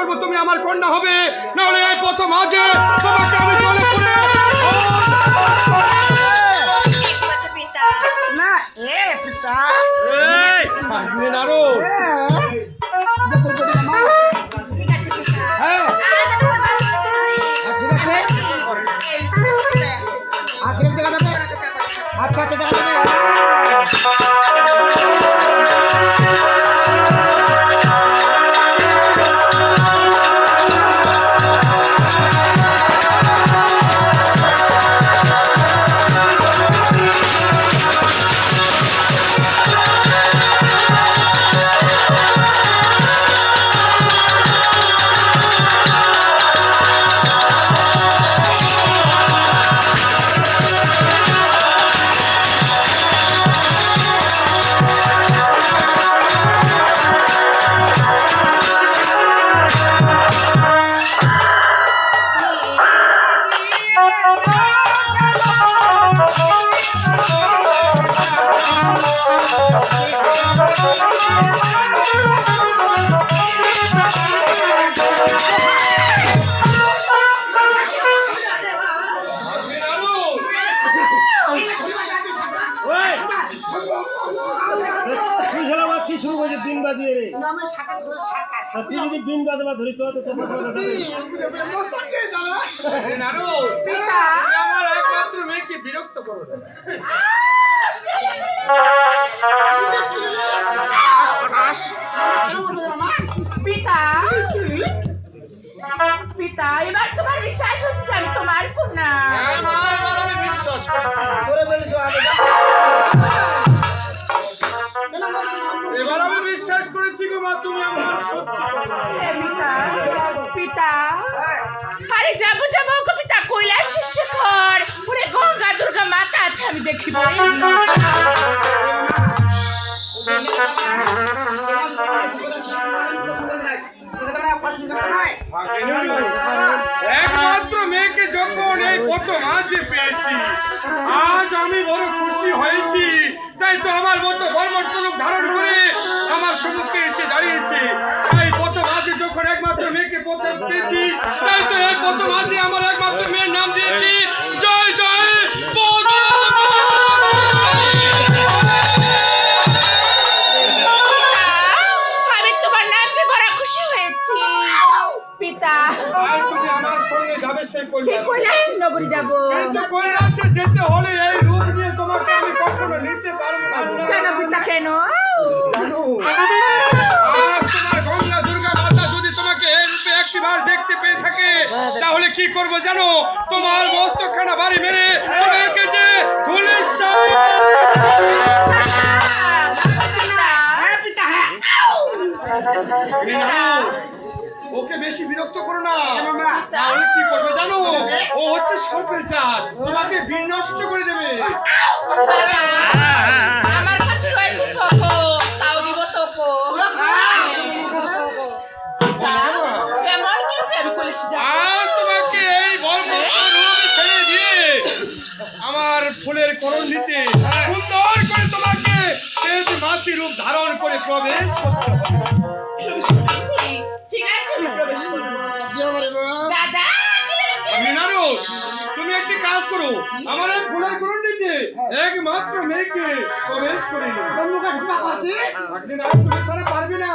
করবো তুমি আমার কন্যা হবে, না হলে এই প্রথম আজে তোমাকে আমি জলে পুরে না এ পিতা এই নারো ঠিক আছে পিতা হ্যাঁ ঠিক আছে আচ্ছা দেখা যাবে আচ্ছা দেখা যাবে আমার একমাত্র মেয়েকে বিরক্ত করো না। পিতা পিতা এবার তোমার বিশ্বাস হচ্ছে যে আমি তোমার কন্যা এবার আমি বিশ্বাস করছি, এবার আমি বিশ্বাস করেছি গো মা, তুমি আমার সত্যি কন্যা। হে পিতা পিতা আরে যাবো যাবো গো পিতা কৈলাস শিষ্যকর ওরে গঙ্গা দুর্গা মাতা আছে আমি দেখিব একমাত্র মেয়েকে যখন এই প্রথম আজে পেয়েছি, আজ আমি বড় খুশি হয়েছি। তাই তো আমার মতো বর্মর্তলক ধারণ করে আমার সম্মুখে এসে দাঁড়িয়েছে। তাই প্রথম আজে যখন একমাত্র মেয়েকে প্রথম পেয়েছি, তাই তো এই প্রথম আজে আমার একমাত্র মেয়ের নাম দিয়েছি জয় জয় আমি তোমার নামে বড় খুশি হয়েছি পিতা তাই তুমি আমার সঙ্গে যাবে সেই সেই কৈলাস নগরী যাবো কিন্তু কৈলাসে যেতে হলে এই রূপ নিয়ে তোমাকে আমি কখনো নিতে পারবো না। কেন পিতা কেন জানো, আর তোমার গঙ্গা দুর্গা মাতা যদি তোমাকে এই রূপে একটিবার দেখতে পেয়ে থাকে, তাহলে কি করবো জানো? তোমার মস্তকখানা বাড়ি মেরে তোমাকে যে ওকে বেশি বিরক্ত করো না, তাহলে কি করবে জানো? ও হচ্ছে সর্পের জাত, তোমাকে বিনষ্ট করে দেবে। আমার কাছে রয়েছে তোকো তাও দিব তোকো কেমন কি আমি কৈলাসে যাব আর তোমাকে এই বর্মস্ত রূপ ছেড়ে দিয়ে আমার ফুলের করণ দিতে সুন্দর করে তোমাকে এই মাতৃ রূপ ধারণ করে প্রবেশ করতে হবে। ঠিক আছে আমি প্রবেশ করব দাদা আমি নারদ, তুমি একটি কাজ করো, আমার এই ফুলের করণ দিতে একমাত্র মেয়েকে প্রবেশ করে নিও। তুমি ছাড়া পারবে না।